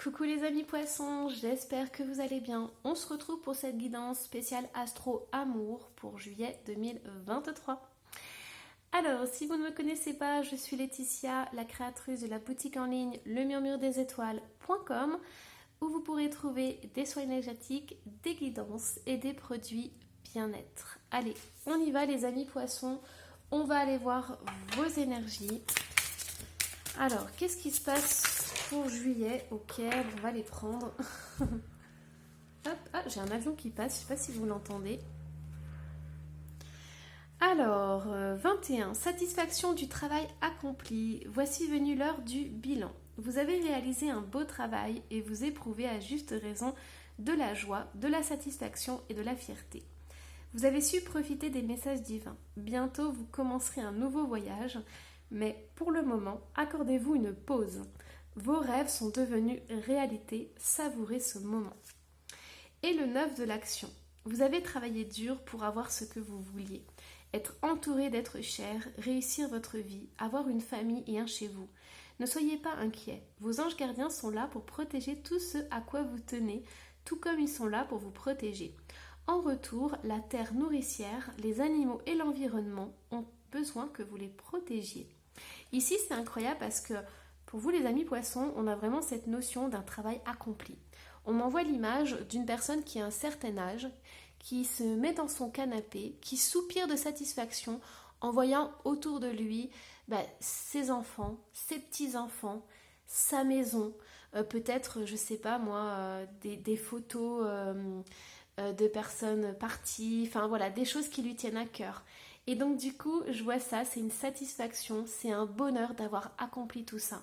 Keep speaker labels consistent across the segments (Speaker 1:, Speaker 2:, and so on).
Speaker 1: Coucou les amis poissons, j'espère que vous allez bien. On se retrouve pour cette guidance spéciale Astro Amour pour juillet 2023. Alors, si vous ne me connaissez pas, je suis Laetitia, la créatrice de la boutique en ligne lemurmuredesétoiles.com où vous pourrez trouver des soins énergétiques, des guidances et des produits bien-être. Allez, on y va les amis poissons, on va aller voir vos énergies. Alors, qu'est-ce qui se passe pour juillet? Ok, on va les prendre. Hop, ah, j'ai un avion qui passe, je ne sais pas si vous l'entendez. Alors, 21, satisfaction du travail accompli. Voici venue l'heure du bilan. Vous avez réalisé un beau travail et vous éprouvez à juste raison de la joie, de la satisfaction et de la fierté. Vous avez su profiter des messages divins. Bientôt, vous commencerez un nouveau voyage, mais pour le moment, accordez-vous une pause. Vos rêves sont devenus réalité, savourez ce moment. Et le 9 de l'action. Vous avez travaillé dur pour avoir ce que vous vouliez. Être entouré d'êtres chers, réussir votre vie, avoir une famille et un chez vous. Ne soyez pas inquiets. Vos anges gardiens sont là pour protéger tout ce à quoi vous tenez, tout comme ils sont là pour vous protéger. En retour, la terre nourricière, les animaux et l'environnement ont besoin que vous les protégiez. Ici, c'est incroyable parce que pour vous, les amis poissons, on a vraiment cette notion d'un travail accompli. On m'envoie l'image d'une personne qui a un certain âge, qui se met dans son canapé, qui soupire de satisfaction en voyant autour de lui ses enfants, ses petits-enfants, sa maison, peut-être, je sais pas moi, des photos de personnes parties, enfin voilà, des choses qui lui tiennent à cœur. Et donc du coup, je vois ça, c'est une satisfaction, c'est un bonheur d'avoir accompli tout ça.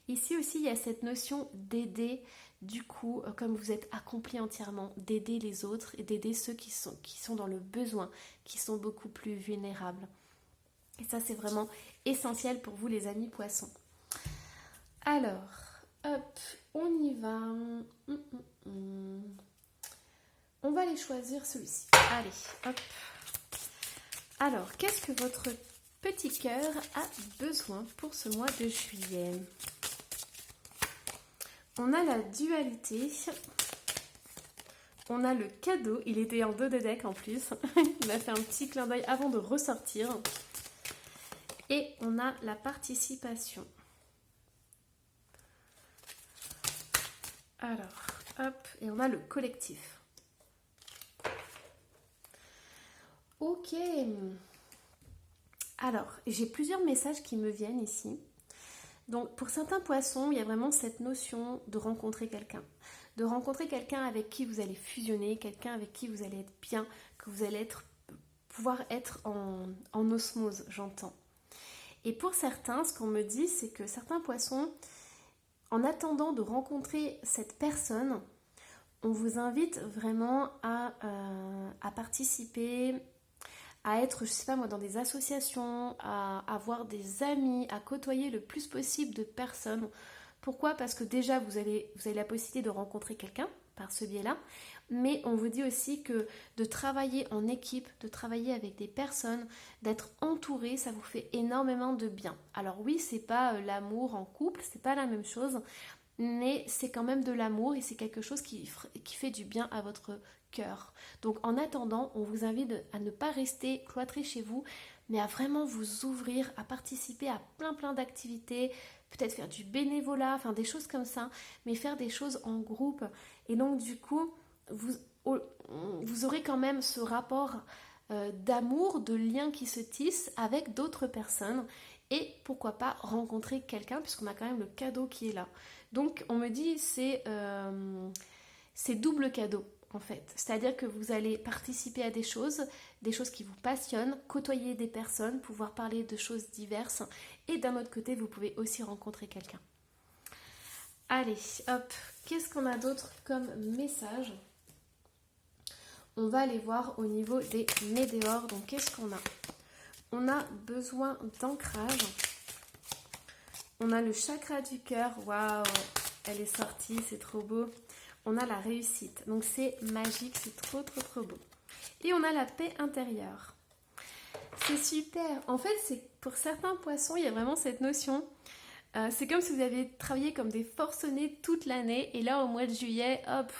Speaker 1: Ici aussi, il y a cette notion d'aider, du coup, comme vous êtes accompli entièrement, d'aider les autres et d'aider ceux qui sont dans le besoin, qui sont beaucoup plus vulnérables. Et ça, c'est vraiment essentiel pour vous, les amis poissons. Alors, hop, on y va. On va aller choisir celui-ci. Allez, hop. Alors, qu'est-ce que votre petit cœur a besoin pour ce mois de juillet? On a la dualité, on a le cadeau, il était en dos de deck en plus, il m'a fait un petit clin d'œil avant de ressortir, et on a la participation. Alors, hop, et on a le collectif. Ok, alors j'ai plusieurs messages qui me viennent ici. Donc pour certains poissons, il y a vraiment cette notion de rencontrer quelqu'un. De rencontrer quelqu'un avec qui vous allez fusionner, quelqu'un avec qui vous allez être bien, que vous allez pouvoir être en osmose, j'entends. Et pour certains, ce qu'on me dit, c'est que certains poissons, en attendant de rencontrer cette personne, on vous invite vraiment à participer, à être, je sais pas moi, dans des associations, à avoir des amis, à côtoyer le plus possible de personnes. Pourquoi? Parce que déjà, vous avez la possibilité de rencontrer quelqu'un par ce biais-là, mais on vous dit aussi que de travailler en équipe, de travailler avec des personnes, d'être entouré, ça vous fait énormément de bien. Alors oui, c'est pas l'amour en couple, c'est pas la même chose, mais c'est quand même de l'amour et c'est quelque chose qui fait du bien à votre cœur. Donc en attendant, on vous invite à ne pas rester cloîtré chez vous, mais à vraiment vous ouvrir, à participer à plein d'activités, peut-être faire du bénévolat, enfin des choses comme ça, mais faire des choses en groupe. Et donc du coup, vous aurez quand même ce rapport d'amour, de lien qui se tisse avec d'autres personnes. Et pourquoi pas rencontrer quelqu'un, puisqu'on a quand même le cadeau qui est là. Donc on me dit c'est double cadeau en fait. C'est-à-dire que vous allez participer à des choses qui vous passionnent, côtoyer des personnes, pouvoir parler de choses diverses. Et d'un autre côté, vous pouvez aussi rencontrer quelqu'un. Allez, hop, qu'est-ce qu'on a d'autre comme message? On va aller voir au niveau des météores. Donc qu'est-ce qu'on a? On a besoin d'ancrage. On a le chakra du cœur. Waouh, elle est sortie, c'est trop beau. On a la réussite. Donc c'est magique, c'est trop beau. Et on a la paix intérieure. C'est super. En fait, c'est pour certains poissons, il y a vraiment cette notion C'est comme si vous avez travaillé comme des forcenés toute l'année et là au mois de juillet, hop,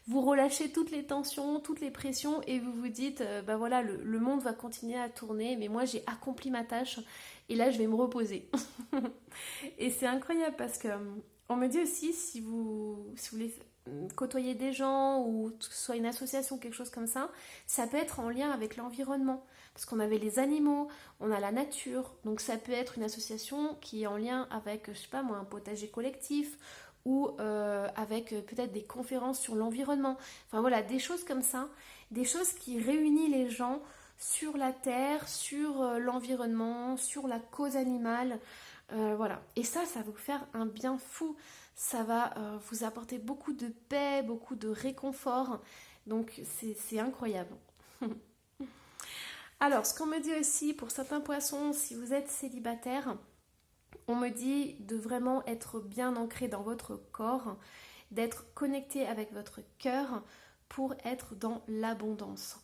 Speaker 1: vous relâchez toutes les tensions, toutes les pressions et vous vous dites, bah voilà, le monde va continuer à tourner, mais moi j'ai accompli ma tâche et là je vais me reposer. Et c'est incroyable parce que on me dit aussi si vous voulez côtoyer des gens ou que ce soit une association, quelque chose comme ça peut être en lien avec l'environnement. Parce qu'on avait les animaux, on a la nature, donc ça peut être une association qui est en lien avec, je sais pas moi, un potager collectif ou avec peut-être des conférences sur l'environnement. Enfin voilà, des choses comme ça, des choses qui réunissent les gens sur la terre, sur l'environnement, sur la cause animale. Voilà. Et ça va vous faire un bien fou. Ça va vous apporter beaucoup de paix, beaucoup de réconfort. Donc c'est incroyable. Alors, ce qu'on me dit aussi pour certains poissons, si vous êtes célibataire, on me dit de vraiment être bien ancré dans votre corps, d'être connecté avec votre cœur pour être dans l'abondance.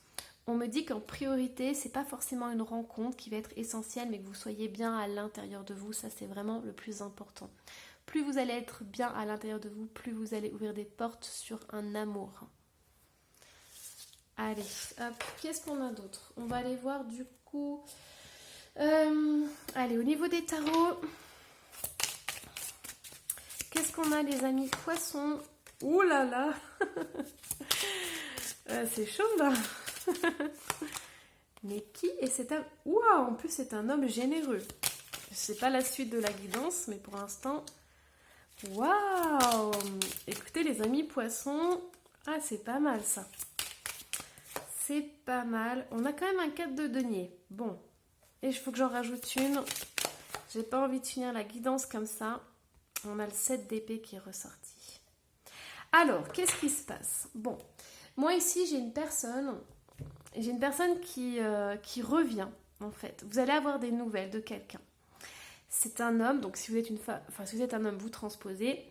Speaker 1: On me dit qu'en priorité, c'est pas forcément une rencontre qui va être essentielle, mais que vous soyez bien à l'intérieur de vous, ça c'est vraiment le plus important. Plus vous allez être bien à l'intérieur de vous, plus vous allez ouvrir des portes sur un amour. Allez, hop, qu'est-ce qu'on a d'autre? On va aller voir du coup. Allez, au niveau des tarots, qu'est-ce qu'on a les amis poissons? Ouh là là. C'est chaud là. Mais qui est cet homme? Waouh, en plus c'est un homme généreux. Je sais pas la suite de la guidance, mais pour l'instant, waouh. Écoutez les amis poissons, ah c'est pas mal ça. C'est pas mal. On a quand même un 4 de denier. Bon, et il faut que j'en rajoute une. J'ai pas envie de finir la guidance comme ça. On a le 7 d'épée qui est ressorti. Alors, qu'est-ce qui se passe? Bon, moi ici j'ai une personne qui revient en fait. Vous allez avoir des nouvelles de quelqu'un. C'est un homme, donc si vous êtes une femme, enfin si vous êtes un homme, vous transposez.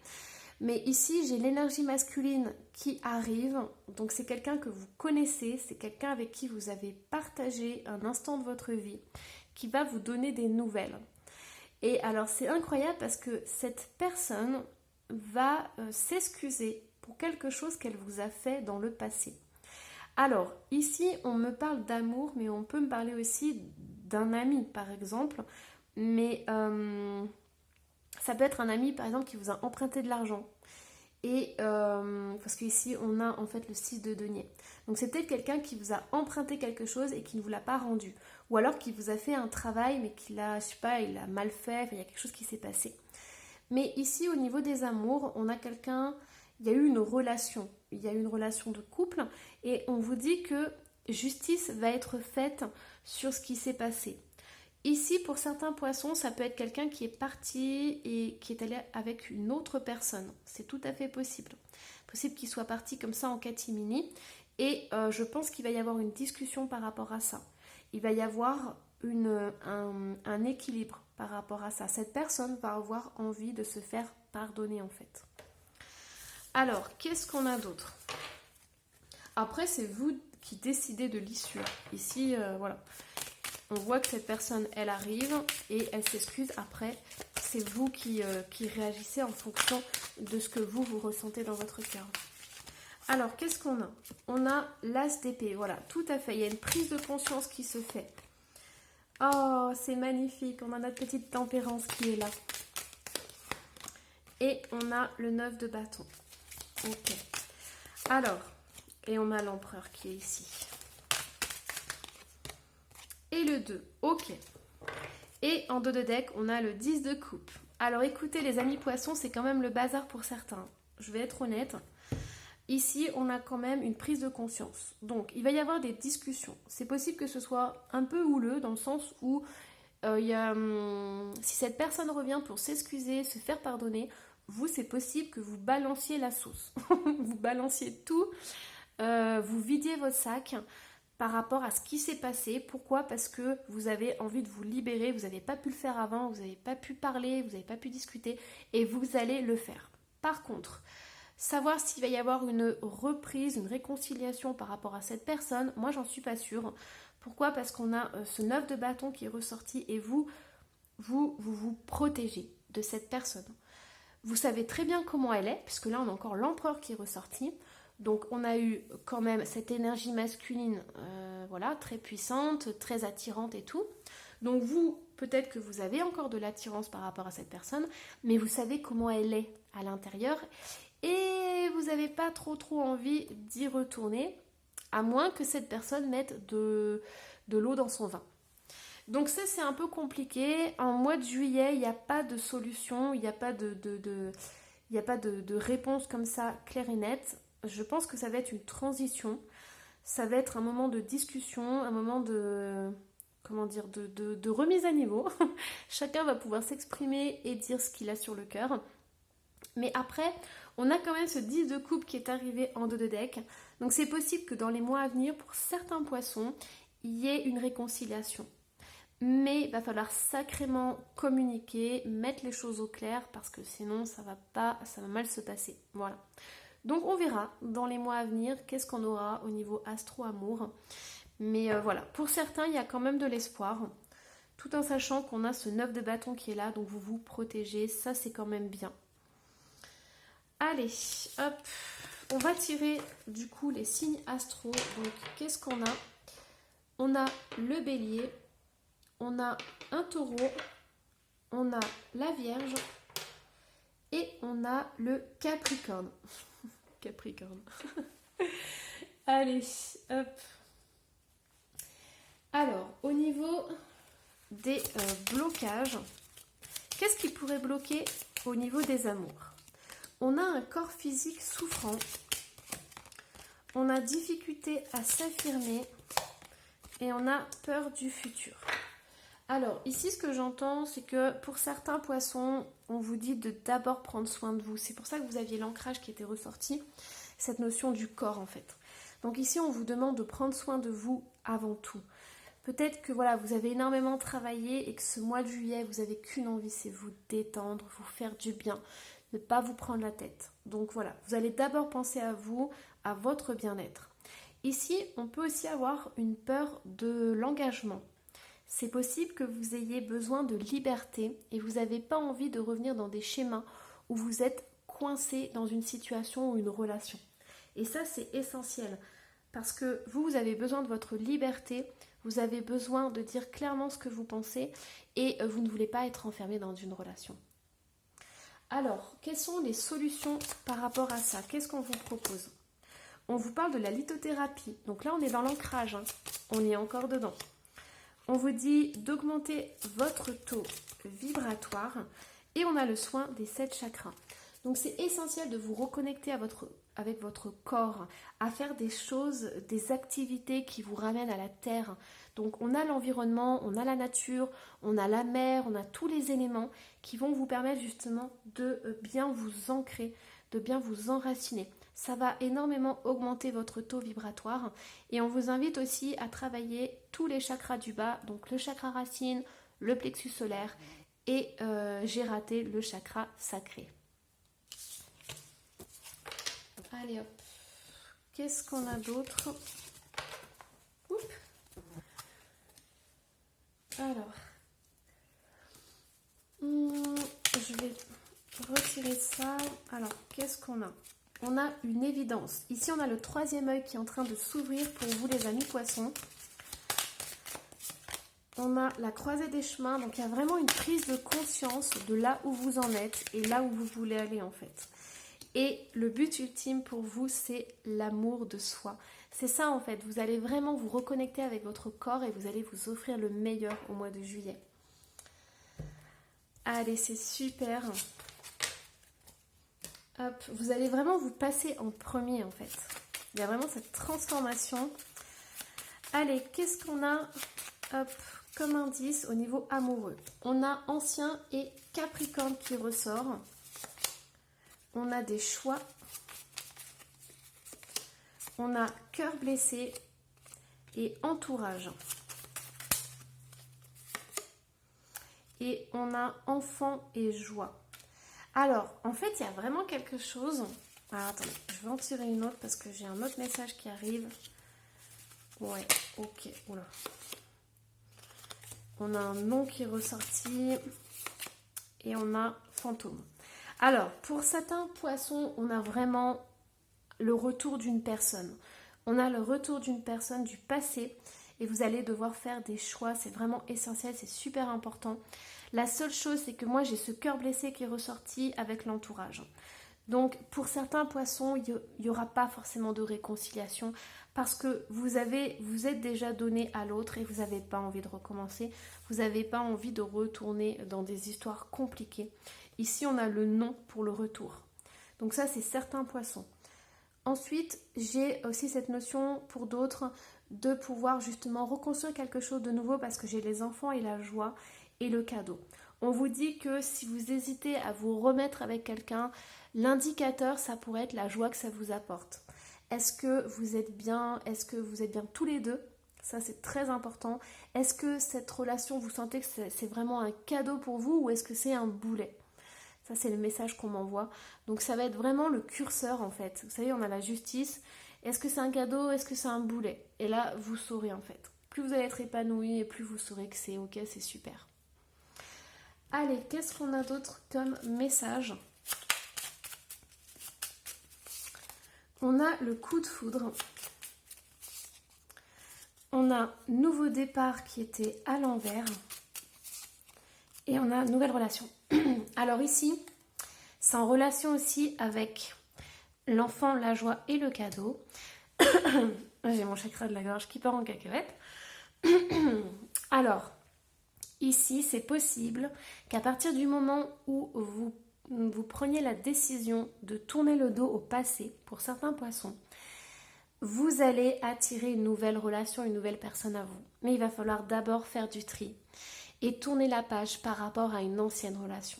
Speaker 1: Mais ici j'ai l'énergie masculine qui arrive. Donc c'est quelqu'un que vous connaissez, c'est quelqu'un avec qui vous avez partagé un instant de votre vie, qui va vous donner des nouvelles. Et alors c'est incroyable parce que cette personne va s'excuser pour quelque chose qu'elle vous a fait dans le passé. Alors, ici, on me parle d'amour, mais on peut me parler aussi d'un ami, par exemple. Mais ça peut être un ami, par exemple, qui vous a emprunté de l'argent. Et parce qu'ici, on a en fait le 6 de denier. Donc, c'est peut-être quelqu'un qui vous a emprunté quelque chose et qui ne vous l'a pas rendu. Ou alors qui vous a fait un travail, mais qu'il a, je sais pas, il a mal fait, il y a quelque chose qui s'est passé. Mais ici, au niveau des amours, on a quelqu'un... Il y a eu une relation, il y a eu une relation de couple et on vous dit que justice va être faite sur ce qui s'est passé. Ici, pour certains poissons, ça peut être quelqu'un qui est parti et qui est allé avec une autre personne. C'est tout à fait possible. Possible qu'il soit parti comme ça en catimini et je pense qu'il va y avoir une discussion par rapport à ça. Il va y avoir un équilibre par rapport à ça. Cette personne va avoir envie de se faire pardonner en fait. Alors, qu'est-ce qu'on a d'autre? Après, c'est vous qui décidez de l'issue. Ici, voilà. On voit que cette personne, elle arrive et elle s'excuse. Après, c'est vous qui réagissez en fonction de ce que vous ressentez dans votre cœur. Alors, qu'est-ce qu'on a? On a l'as d'épée. Voilà, tout à fait. Il y a une prise de conscience qui se fait. Oh, c'est magnifique. On a notre petite tempérance qui est là. Et on a le 9 de bâton. Ok. Alors, et on a l'empereur qui est ici. Et le 2. Ok. Et en dos de deck, on a le 10 de coupe. Alors écoutez les amis poissons, c'est quand même le bazar pour certains. Je vais être honnête. Ici, on a quand même une prise de conscience. Donc, il va y avoir des discussions. C'est possible que ce soit un peu houleux dans le sens où si cette personne revient pour s'excuser, se faire pardonner, vous, c'est possible que vous balanciez la sauce. Vous balanciez tout, vous vidiez votre sac par rapport à ce qui s'est passé. Pourquoi? Parce que vous avez envie de vous libérer, vous n'avez pas pu le faire avant, vous n'avez pas pu parler, vous n'avez pas pu discuter, et vous allez le faire. Par contre, savoir s'il va y avoir une reprise, une réconciliation par rapport à cette personne, moi, j'en suis pas sûre. Pourquoi? Parce qu'on a ce 9 de bâton qui est ressorti, et vous protégez. de cette personne. Vous savez très bien comment elle est, puisque là on a encore l'empereur qui est ressorti. Donc on a eu quand même cette énergie masculine, voilà, très puissante, très attirante et tout. Donc vous, peut-être que vous avez encore de l'attirance par rapport à cette personne, mais vous savez comment elle est à l'intérieur et vous n'avez pas trop envie d'y retourner, à moins que cette personne mette de l'eau dans son vin. Donc ça c'est un peu compliqué. En mois de juillet, il n'y a pas de solution, il n'y a pas de réponse comme ça claire et nette. Je pense que ça va être une transition. Ça va être un moment de discussion, un moment de, comment dire, de remise à niveau. Chacun va pouvoir s'exprimer et dire ce qu'il a sur le cœur. Mais après, on a quand même ce 10 de coupe qui est arrivé en dos de deck. Donc c'est possible que dans les mois à venir, pour certains poissons, il y ait une réconciliation. Mais il va falloir sacrément communiquer, mettre les choses au clair, parce que sinon ça va mal se passer. Voilà. Donc on verra dans les mois à venir qu'est-ce qu'on aura au niveau astro-amour. Mais voilà, pour certains il y a quand même de l'espoir, tout en sachant qu'on a ce 9 de bâton qui est là, donc vous vous protégez, ça c'est quand même bien. Allez, hop, on va tirer du coup les signes astro. Donc qu'est-ce qu'on a? On a le bélier, on a un taureau, on a la vierge et on a le capricorne. Capricorne. Allez, hop. Alors, au niveau des blocages, qu'est-ce qui pourrait bloquer au niveau des amours? On a un corps physique souffrant, on a difficulté à s'affirmer et on a peur du futur. Alors, ici, ce que j'entends, c'est que pour certains poissons, on vous dit de d'abord prendre soin de vous. C'est pour ça que vous aviez l'ancrage qui était ressorti, cette notion du corps en fait. Donc ici, on vous demande de prendre soin de vous avant tout. Peut-être que voilà, vous avez énormément travaillé et que ce mois de juillet, vous n'avez qu'une envie, c'est vous détendre, vous faire du bien, ne pas vous prendre la tête. Donc voilà, vous allez d'abord penser à vous, à votre bien-être. Ici, on peut aussi avoir une peur de l'engagement. C'est possible que vous ayez besoin de liberté et vous n'avez pas envie de revenir dans des schémas où vous êtes coincé dans une situation ou une relation. Et ça, c'est essentiel parce que vous avez besoin de votre liberté, vous avez besoin de dire clairement ce que vous pensez et vous ne voulez pas être enfermé dans une relation. Alors, quelles sont les solutions par rapport à ça? Qu'est-ce qu'on vous propose? On vous parle de la lithothérapie. Donc là, on est dans l'ancrage, hein. On est encore dedans. On vous dit d'augmenter votre taux vibratoire et on a le soin des 7 chakras. Donc c'est essentiel de vous reconnecter avec votre corps, à faire des choses, des activités qui vous ramènent à la terre. Donc on a l'environnement, on a la nature, on a la mer, on a tous les éléments qui vont vous permettre justement de bien vous ancrer, de bien vous enraciner. Ça va énormément augmenter votre taux vibratoire et on vous invite aussi à travailler tous les chakras du bas, donc le chakra racine, le plexus solaire et j'ai raté le chakra sacré. Allez hop, qu'est-ce qu'on a d'autre? Alors, je vais retirer ça. Alors, qu'est-ce qu'on a? On a une évidence. Ici, on a le 3e œil qui est en train de s'ouvrir pour vous, les amis poissons. On a la croisée des chemins. Donc, il y a vraiment une prise de conscience de là où vous en êtes et là où vous voulez aller, en fait. Et le but ultime pour vous, c'est l'amour de soi. C'est ça, en fait. Vous allez vraiment vous reconnecter avec votre corps et vous allez vous offrir le meilleur au mois de juillet. Allez, c'est super. Hop, vous allez vraiment vous passer en premier en fait. Il y a vraiment cette transformation. Allez, qu'est-ce qu'on a comme indice au niveau amoureux? On a ancien et capricorne qui ressort. On a des choix. On a cœur blessé et entourage. Et on a enfant et joie. Alors, en fait, il y a vraiment quelque chose. Alors, attendez, je vais en tirer une autre parce que j'ai un autre message qui arrive. Ouais, ok, oula. On a un nom qui est ressorti. et on a fantôme. Alors, pour certains poissons, on a vraiment le retour d'une personne. On a le retour d'une personne du passé et vous allez devoir faire des choix. C'est vraiment essentiel, c'est super important. La seule chose, c'est que moi, j'ai ce cœur blessé qui est ressorti avec l'entourage. Donc, pour certains poissons, il n'y aura pas forcément de réconciliation parce que vous êtes déjà donné à l'autre et vous n'avez pas envie de recommencer. Vous n'avez pas envie de retourner dans des histoires compliquées. Ici, on a le non pour le retour. Donc ça, c'est certains poissons. Ensuite, j'ai aussi cette notion pour d'autres de pouvoir justement reconstruire quelque chose de nouveau parce que j'ai les enfants et la joie et le cadeau. On vous dit que si vous hésitez à vous remettre avec quelqu'un, l'indicateur, ça pourrait être la joie que ça vous apporte. Est-ce que vous êtes bien? Est-ce que vous êtes bien tous les deux? Ça, c'est très important. Est-ce que cette relation, vous sentez que c'est vraiment un cadeau pour vous ou est-ce que c'est un boulet? Ça, c'est le message qu'on m'envoie. Donc, ça va être vraiment le curseur, en fait. Vous savez, on a la justice. Est-ce que c'est un cadeau? Est-ce que c'est un boulet? Et là, vous saurez, en fait. Plus vous allez être épanoui et plus vous saurez que c'est ok, c'est super. Allez, qu'est-ce qu'on a d'autre comme message? On a le coup de foudre. On a nouveau départ qui était à l'envers. Et on a nouvelle relation. Alors ici, c'est en relation aussi avec l'enfant, la joie et le cadeau. J'ai mon chakra de la gorge qui part en cacahuète. Alors, ici, c'est possible qu'à partir du moment où vous preniez la décision de tourner le dos au passé, pour certains poissons, vous allez attirer une nouvelle relation, une nouvelle personne à vous. Mais il va falloir d'abord faire du tri et tourner la page par rapport à une ancienne relation.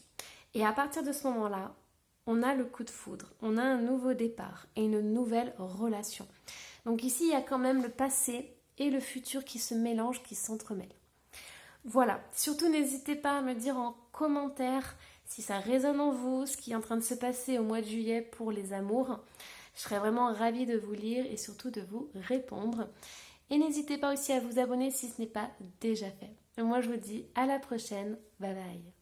Speaker 1: Et à partir de ce moment-là, on a le coup de foudre, on a un nouveau départ et une nouvelle relation. Donc ici, il y a quand même le passé et le futur qui se mélangent, qui s'entremêlent. Voilà, surtout n'hésitez pas à me dire en commentaire si ça résonne en vous, ce qui est en train de se passer au mois de juillet pour les amours. Je serais vraiment ravie de vous lire et surtout de vous répondre. Et n'hésitez pas aussi à vous abonner si ce n'est pas déjà fait. Et moi je vous dis à la prochaine, bye bye.